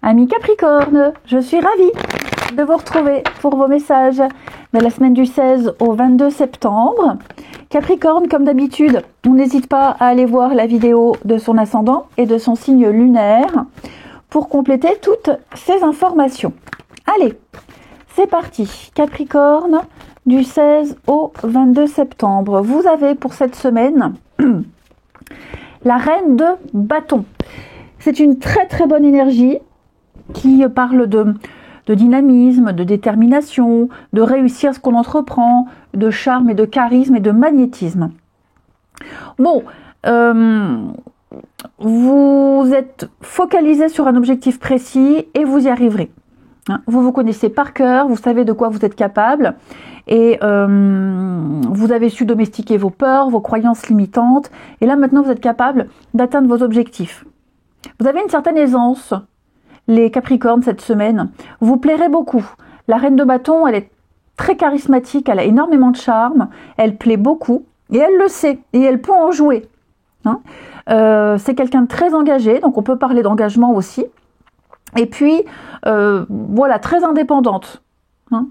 Amis Capricorne, je suis ravie de vous retrouver pour vos messages de la semaine du 16 au 22 septembre. Capricorne, comme d'habitude, on n'hésite pas à aller voir la vidéo de son ascendant et de son signe lunaire pour compléter toutes ces informations. Allez, c'est parti. Capricorne, du 16 au 22 septembre. Vous avez pour cette semaine la reine de bâton. C'est une très très bonne énergie qui parle de dynamisme, de détermination, de réussir ce qu'on entreprend, de charme et de charisme et de magnétisme. Bon, vous êtes focalisé sur un objectif précis et vous y arriverez. Vous vous connaissez par cœur, vous savez de quoi vous êtes capable et vous avez su domestiquer vos peurs, vos croyances limitantes et là maintenant vous êtes capable d'atteindre vos objectifs. Vous avez une certaine aisance, les Capricornes, cette semaine. Vous plairez beaucoup. La reine de bâton, elle est très charismatique, elle a énormément de charme, elle plaît beaucoup et elle le sait et elle peut en jouer. C'est quelqu'un de très engagé, donc on peut parler d'engagement aussi. Et puis, voilà, très indépendante.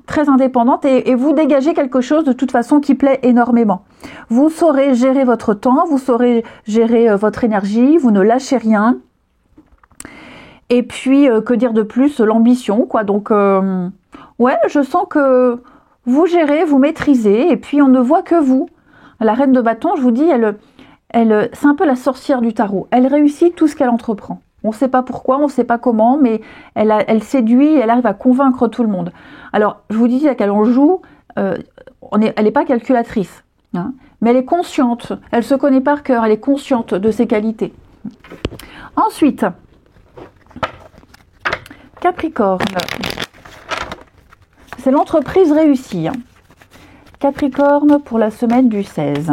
Très indépendante et vous dégagez quelque chose de toute façon qui plaît énormément. Vous saurez gérer votre temps, vous saurez gérer votre énergie, vous ne lâchez rien. Et puis, que dire de plus, l'ambition, quoi. Donc, ouais, je sens que vous gérez, vous maîtrisez, et puis on ne voit que vous. La reine de bâton, je vous dis, elle, c'est un peu la sorcière du tarot. Elle réussit tout ce qu'elle entreprend. On ne sait pas pourquoi, on ne sait pas comment, mais elle séduit, elle arrive à convaincre tout le monde. Alors, je vous dis qu'elle en joue, elle n'est pas calculatrice, mais elle est consciente, elle se connaît par cœur, elle est consciente de ses qualités. Ensuite, Capricorne, c'est l'entreprise réussie. Capricorne pour la semaine du 16.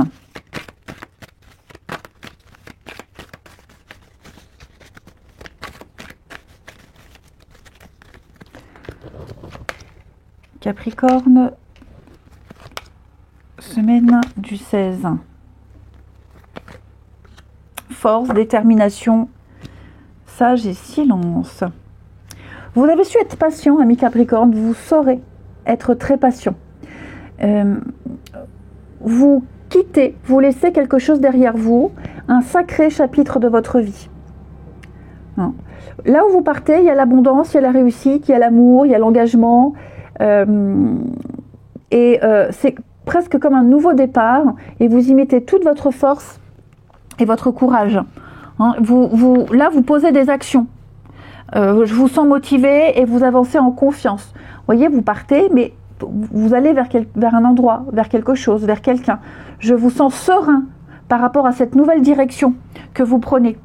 Capricorne, semaine du 16. Force, détermination, sage et silence. Vous avez su être patient, ami Capricorne, vous saurez être très patient. Vous quittez, vous laissez quelque chose derrière vous, un sacré chapitre de votre vie. Là où vous partez, il y a l'abondance, il y a la réussite, il y a l'amour, il y a l'engagement. C'est presque comme un nouveau départ et vous y mettez toute votre force et votre courage. Là, vous posez des actions. Je vous sens motivé et vous avancez en confiance. Vous voyez, vous partez, mais vous allez vers un endroit, vers quelque chose, vers quelqu'un. Je vous sens serein par rapport à cette nouvelle direction que vous prenez.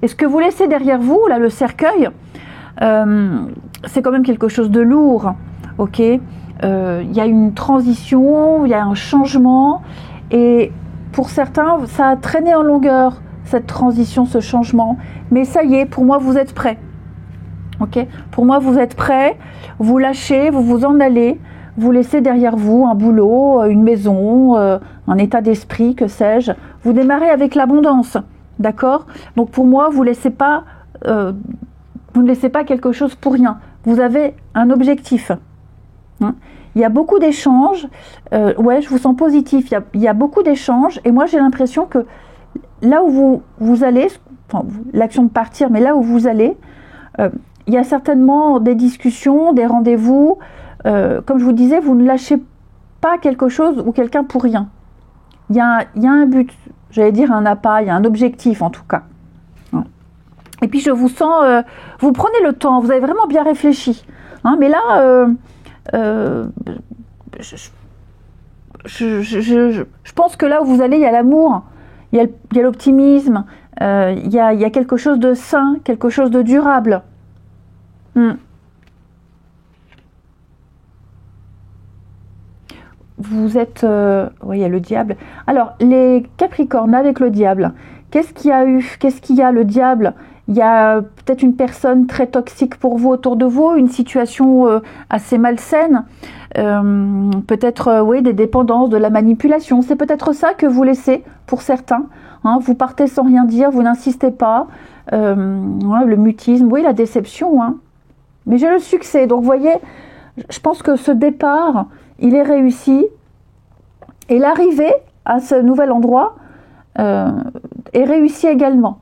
Et ce que vous laissez derrière vous, là, le cercueil, c'est quand même quelque chose de lourd. Ok, y a une transition, il y a un changement, et pour certains, ça a traîné en longueur, cette transition, ce changement. Mais ça y est, pour moi, vous êtes prêts. Ok, pour moi, vous êtes prêts, vous lâchez, vous vous en allez, vous laissez derrière vous un boulot, une maison, un état d'esprit, que sais-je. Vous démarrez avec l'abondance, d'accord? Donc pour moi, vous ne laissez pas quelque chose pour rien. Vous avez un objectif. Il y a beaucoup d'échanges, ouais, je vous sens positif, il y a beaucoup d'échanges, et moi j'ai l'impression que là où vous allez, enfin, l'action de partir, mais là où vous allez, il y a certainement des discussions, des rendez-vous, comme je vous disais, vous ne lâchez pas quelque chose ou quelqu'un pour rien. Il y a un but, j'allais dire un appât, il y a un objectif en tout cas. Et puis je vous sens, vous prenez le temps, vous avez vraiment bien réfléchi, mais là, je pense que là où vous allez, il y a l'amour, il y a l'optimisme, il y a quelque chose de sain, quelque chose de durable. Vous êtes... oui, il y a le diable. Alors, les Capricornes avec le diable, qu'est-ce qu'il y a eu? Qu'est-ce qu'il y a, le diable? Il y a peut-être une personne très toxique pour vous autour de vous, une situation assez malsaine, peut-être oui, des dépendances, de la manipulation. C'est peut-être ça que vous laissez pour certains. Vous partez sans rien dire, vous n'insistez pas, Ouais, le mutisme, oui, la déception, hein. Mais j'ai le succès. Donc, vous voyez, je pense que ce départ, il est réussi. Et l'arrivée à ce nouvel endroit est réussie également.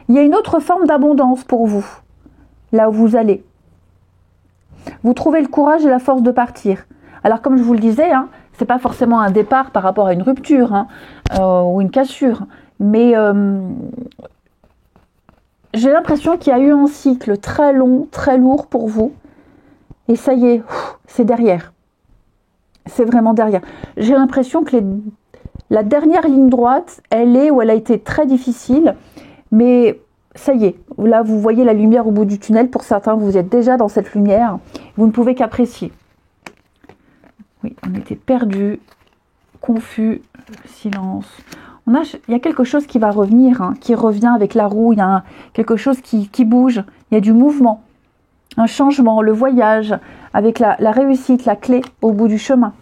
Il y a une autre forme d'abondance pour vous, là où vous allez. Vous trouvez le courage et la force de partir. Alors, comme je vous le disais, hein, c'est pas forcément un départ par rapport à une rupture hein, ou une cassure, mais j'ai l'impression qu'il y a eu un cycle très long, très lourd pour vous, et ça y est, c'est derrière. C'est vraiment derrière. J'ai l'impression que la dernière ligne droite, elle est où elle a été très difficile, mais ça y est, là vous voyez la lumière au bout du tunnel. Pour certains, vous êtes déjà dans cette lumière, vous ne pouvez qu'apprécier. Oui, on était perdus, confus, silence. Il y a quelque chose qui va revenir, hein, qui revient avec la roue, il y a quelque chose qui bouge, il y a du mouvement, un changement, le voyage, avec la réussite, la clé au bout du chemin.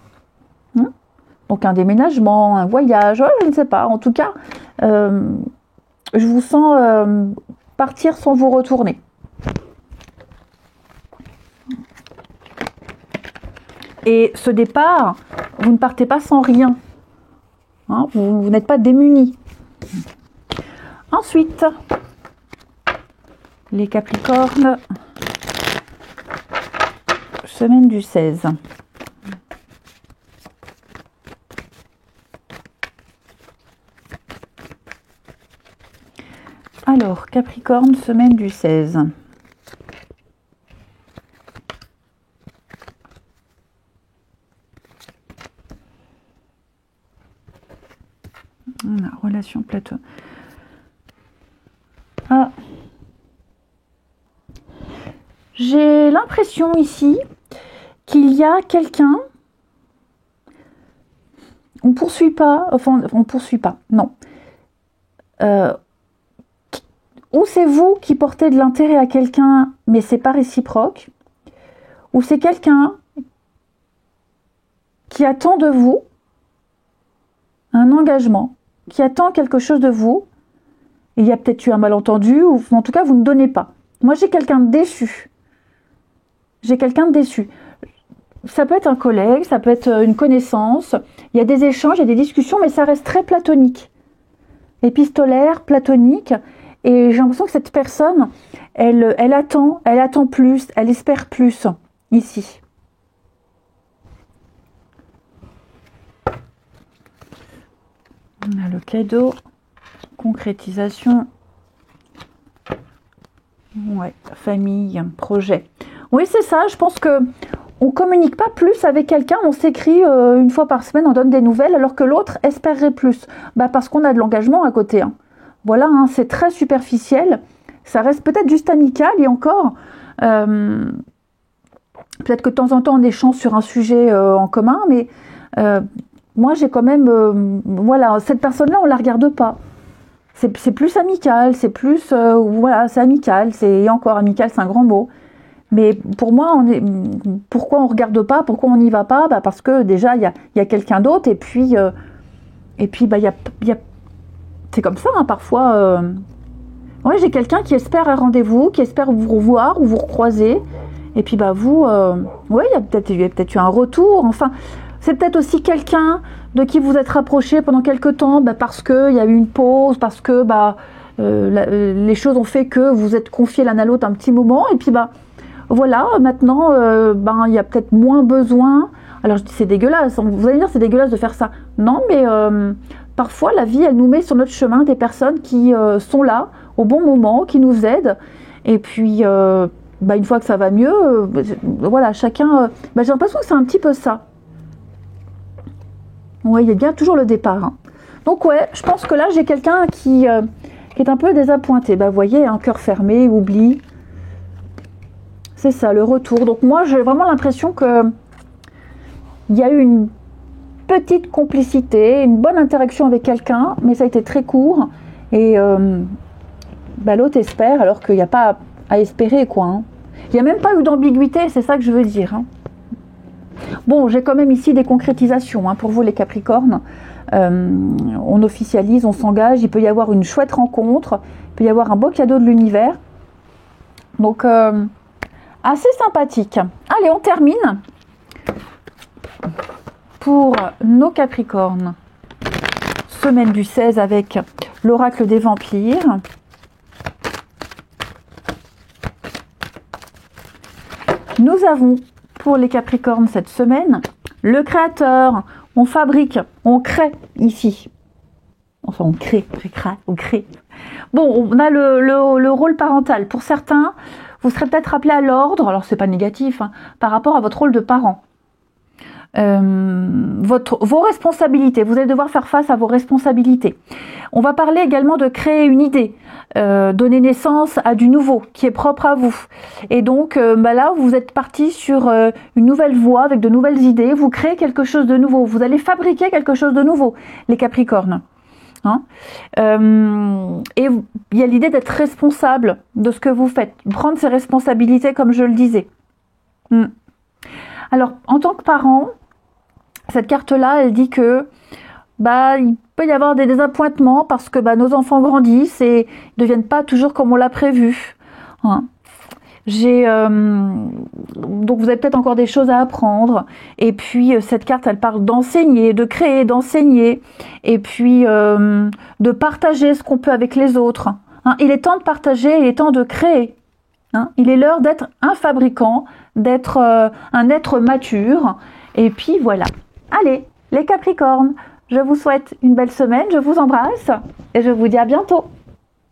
Donc un déménagement, un voyage, ouais, je ne sais pas. En tout cas, je vous sens partir sans vous retourner. Et ce départ, vous ne partez pas sans rien. Hein, vous n'êtes pas démunis. Ensuite, les Capricornes, semaine du 16. Alors, Capricorne, semaine du 16. Voilà, relation plateau. Ah. J'ai l'impression ici qu'il y a quelqu'un. On poursuit pas, enfin, on poursuit pas, non. Ou c'est vous qui portez de l'intérêt à quelqu'un, mais c'est pas réciproque. Ou c'est quelqu'un qui attend de vous un engagement, qui attend quelque chose de vous. Il y a peut-être eu un malentendu, ou en tout cas, vous ne donnez pas. Moi, j'ai quelqu'un de déçu. J'ai quelqu'un de déçu. Ça peut être un collègue, ça peut être une connaissance. Il y a des échanges, il y a des discussions, mais ça reste très platonique. Épistolaire, platonique. Et j'ai l'impression que cette personne, elle attend plus, elle espère plus, ici. On a le cadeau, concrétisation, ouais, famille, projet. Oui, c'est ça, je pense que on communique pas plus avec quelqu'un, on s'écrit une fois par semaine, on donne des nouvelles, alors que l'autre espérerait plus. Bah parce qu'on a de l'engagement à côté. Hein. Voilà, hein, c'est très superficiel, ça reste peut-être juste amical et encore, peut-être que de temps en temps on échange sur un sujet en commun, mais moi j'ai quand même, voilà, cette personne-là on la regarde pas. C'est plus amical, c'est plus, voilà, c'est amical, et encore amical c'est un grand mot. Mais pour moi, pourquoi on regarde pas, pourquoi on n'y va pas, bah parce que déjà il y a quelqu'un d'autre et puis bah c'est comme ça hein, parfois. Ouais, j'ai quelqu'un qui espère un rendez-vous, qui espère vous revoir ou vous recroiser. Et puis bah vous, ouais, il y a peut-être eu un retour. Enfin, c'est peut-être aussi quelqu'un de qui vous êtes rapproché pendant quelque temps, bah, parce que il y a eu une pause, parce que bah les choses ont fait que vous êtes confiés l'un à l'autre un petit moment. Et puis bah voilà, maintenant, il y a peut-être moins besoin. Alors, je dis c'est dégueulasse. Vous allez dire c'est dégueulasse de faire ça. Non, mais parfois, la vie, elle nous met sur notre chemin des personnes qui sont là au bon moment, qui nous aident. Et puis, une fois que ça va mieux, voilà, chacun... j'ai l'impression que c'est un petit peu ça. Ouais, il y a bien toujours le départ. Hein. Donc, ouais, je pense que là, j'ai quelqu'un qui est un peu désappointé. Vous voyez, un cœur fermé, oubli... C'est ça, le retour. Donc moi, j'ai vraiment l'impression que il y a eu une petite complicité, une bonne interaction avec quelqu'un, mais ça a été très court. Et l'autre espère, alors qu'il n'y a pas à espérer, quoi. Hein. Il n'y a même pas eu d'ambiguïté, c'est ça que je veux dire. Hein. Bon, j'ai quand même ici des concrétisations hein, pour vous, les Capricornes. on officialise, on s'engage, il peut y avoir une chouette rencontre, il peut y avoir un beau cadeau de l'univers. Donc, assez sympathique. Allez, on termine pour nos Capricornes. Semaine du 16 avec l'oracle des vampires. Nous avons pour les Capricornes cette semaine le créateur. On fabrique, on crée ici. Enfin, on crée. Bon, on a le rôle parental. Pour certains, vous serez peut-être appelé à l'ordre, alors c'est pas négatif, hein, par rapport à votre rôle de parent. Vos responsabilités, vous allez devoir faire face à vos responsabilités. On va parler également de créer une idée, donner naissance à du nouveau qui est propre à vous. Et donc là, vous êtes parti sur une nouvelle voie avec de nouvelles idées, vous créez quelque chose de nouveau, vous allez fabriquer quelque chose de nouveau, les Capricornes. Hein, et il y a l'idée d'être responsable de ce que vous faites, prendre ses responsabilités comme je le disais. Alors, en tant que parent, cette carte-là, elle dit que il peut y avoir des désappointements parce que nos enfants grandissent et ne deviennent pas toujours comme on l'a prévu. Hein. Donc vous avez peut-être encore des choses à apprendre. Et puis cette carte, elle parle d'enseigner, de créer, d'enseigner. Et puis de partager ce qu'on peut avec les autres. Hein. Il est temps de partager, il est temps de créer. Hein. Il est l'heure d'être un fabricant, d'être un être mature. Et puis voilà. Allez, les Capricornes, je vous souhaite une belle semaine, je vous embrasse et je vous dis à bientôt.